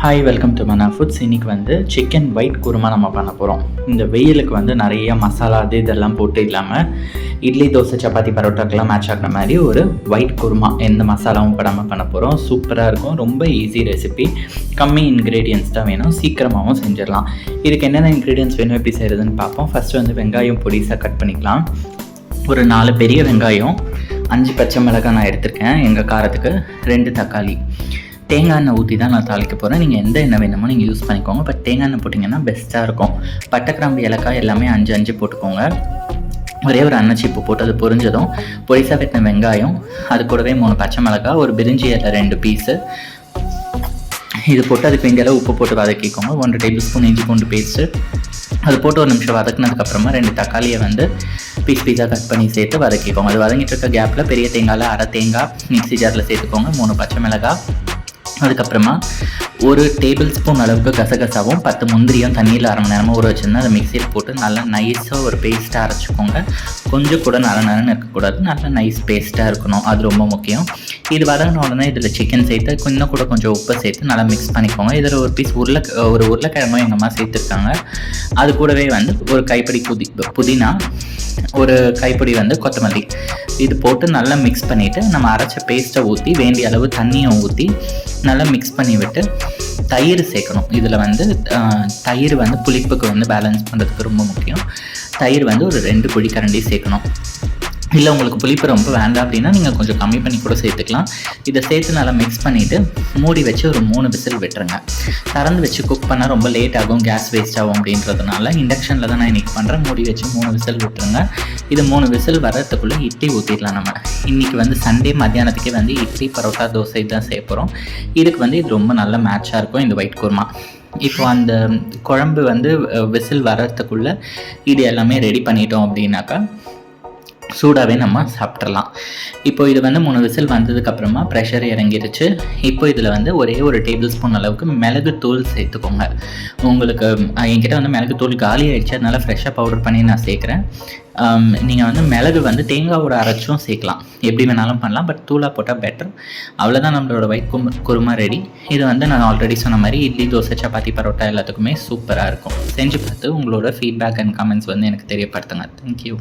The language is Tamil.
Hi, welcome to Manna foods. இன்றைக்கி வந்து சிக்கன் ஒயிட் குருமா நம்ம பண்ண போகிறோம். இந்த வெயிலுக்கு வந்து நிறைய மசாலா இதெல்லாம் போட்டு இல்லாமல் இட்லி, தோசை, சப்பாத்தி, பரோட்டாக்கெல்லாம் மேட்ச் ஆகிற மாதிரி ஒரு ஒயிட் குருமா எந்த மசாலாவும் படாமல் பண்ண போகிறோம். சூப்பராக இருக்கும். ரொம்ப ஈஸி ரெசிபி. கம்மி இன்க்ரீடியன்ஸ் தான் வேணும், சீக்கிரமாகவும் செஞ்சிடலாம். இதுக்கு என்னென்ன இன்க்ரீடியன்ஸ் வேணும், எப்படி செய்கிறதுன்னு பார்ப்போம். ஃபஸ்ட்டு வந்து வெங்காயம் பொடிசாக கட் பண்ணிக்கலாம். ஒரு 4 பெரிய வெங்காயம், 5 பச்சை மிளகாய் நான் எடுத்திருக்கேன் எங்கள் காரத்துக்கு, 2 தக்காளி. தேங்காய் எண்ணெய் ஊற்றி தான் நான் தாளிக்க போகிறேன். நீங்கள் எந்த எண்ணெய் வேணுமோ நீங்கள் யூஸ் பண்ணிக்கோங்க. பட் தேங்காய் எண்ணெய் போட்டிங்கன்னா பெஸ்ட்டாக இருக்கும். பட்டை, கிராம்பு, ஏலக்காய் எல்லாமே 5 போட்டுக்கோங்க. ஒரே ஒரு அன்னச்சிப்பு போட்டு அது பொரிஞ்சதும் பொரிசா வெட்டின வெங்காயம், அது கூடவே 3 பச்சை மிளகாய், ஒரு பிரிஞ்சி இலை 2 பீஸு இது போட்டு அதுக்கு வேண்டிய அளவு உப்பு போட்டு வதக்கிக்கோங்க. 1 டேபிள் ஸ்பூன் இஞ்சி பூண்டு பேஸ்ட்டு அது போட்டு 1 நிமிஷம் வதக்குனதுக்கப்புறமா 2 தக்காளியை வந்து பீஸாக கட் பண்ணி சேர்த்து வதக்கிக்கோங்க. அது வதங்கிட்டு இருக்க கேப்பில் பெரிய தேங்காயில் அரை தேங்காய் மிக்ஸி ஜாரில் சேர்த்துக்கோங்க. 3 பச்சை மிளகாய், அதுக்கப்புறமா 1 டேபிள் ஸ்பூன் அளவுக்கு கசகசாவும் 10 முந்திரியும் தண்ணியில் அரை மணி நேரமாக ஊற வச்சுருந்தா அதை மிக்சியில் போட்டு நல்லா நைஸாக ஒரு பேஸ்ட்டாக அரைச்சிக்கோங்க. கொஞ்சம் கூட நரன்னு இருக்கக்கூடாது, நல்லா நைஸ் பேஸ்ட்டாக இருக்கணும், அது ரொம்ப முக்கியம். இது வதங்கின உடனே இதில் சிக்கன் சேர்த்து இன்னும் கூட கொஞ்சம் உப்பை சேர்த்து நல்லா மிக்ஸ் பண்ணிக்கோங்க. இதில் ஒரு பீஸ் உருளைக்கிழங்கும் எங்கள் அம்மா சேர்த்துருக்காங்க. அது கூடவே வந்து ஒரு கைப்பிடி புதினா, ஒரு கைப்பிடி வந்து கொத்தமல்லி, இது போட்டு நல்லா மிக்ஸ் பண்ணிவிட்டு நம்ம அரைச்ச பேஸ்ட்டை ஊற்றி வேண்டிய அளவு தண்ணியை ஊற்றி நல்லா மிக்ஸ் பண்ணி விட்டு தயிர் சேர்க்கணும். இதில் வந்து தயிர் வந்து புளிப்புக்கு வந்து பேலன்ஸ் பண்ணுறதுக்கு ரொம்ப முக்கியம். தயிர் வந்து ஒரு 2 குழிக்கரண்டி சேர்க்கணும். இல்லை உங்களுக்கு புளிப்பு ரொம்ப வேண்டாம் அப்படின்னா நீங்கள் கொஞ்சம் கம்மி பண்ணி கூட சேர்த்துக்கலாம். இதை சேர்த்து நல்லா மிக்ஸ் பண்ணிவிட்டு மூடி வச்சு ஒரு 3 விசில் விட்டுருங்க. திறந்து வச்சு குக் பண்ணால் ரொம்ப லேட் ஆகும், கேஸ் வேஸ்ட் ஆகும் அப்படின்றதுனால இண்டக்ஷனில் தான் நான் இன்றைக்கி பண்ணுறேன். மூடி வச்சு 3 விசில் விட்டுருங்க. இது 3 விசில் வர்றதுக்குள்ளே இட்லி ஊற்றிடலாம். நம்ம இன்றைக்கி வந்து சண்டே மத்தியானத்துக்கே வந்து இட்லி, பரோட்டா, தோசை தான் செய்ய போகிறோம். இதுக்கு வந்து இது ரொம்ப நல்ல மேட்சாக இருக்கும் இந்த ஒயிட் குருமா. இப்போ அந்த குழம்பு வந்து விசில் வர்றதுக்குள்ளே இது எல்லாமே ரெடி பண்ணிட்டோம் அப்படின்னாக்கா சூடாகவே நம்ம சாப்பிட்றலாம். இப்போ இது வந்து 3 விசில் வந்ததுக்கப்புறமா ப்ரெஷர் இறங்கிருச்சு. இப்போ இதில் வந்து ஒரே ஒரு டேபிள் ஸ்பூன் அளவுக்கு மிளகுத்தூள் சேர்த்துக்கோங்க. உங்களுக்கு என்கிட்ட வந்து மிளகுத்தூள் காலி ஆகிடுச்சு, அதனால் ஃப்ரெஷ்ஷாக பவுடர் பண்ணி நான் சேர்க்குறேன். நீங்கள் வந்து மிளகு வந்து தேங்காவோட அரைச்சும் சேர்க்கலாம், எப்படி வேணாலும் பண்ணலாம். பட் தூளாக போட்டால் பெட்டர். அவ்வளோதான், நம்மளோட ஒயிட் குருமா ரெடி. இது வந்து நான் ஆல்ரெடி சொன்ன மாதிரி இட்லி, தோசை, சப்பாத்தி, பரோட்டா எல்லாத்துக்குமே சூப்பராக இருக்கும். செஞ்சு பார்த்து உங்களோட ஃபீட்பேக் அண்ட் கமெண்ட்ஸ் வந்து எனக்கு தெரியப்படுத்துங்க. தேங்க்யூ.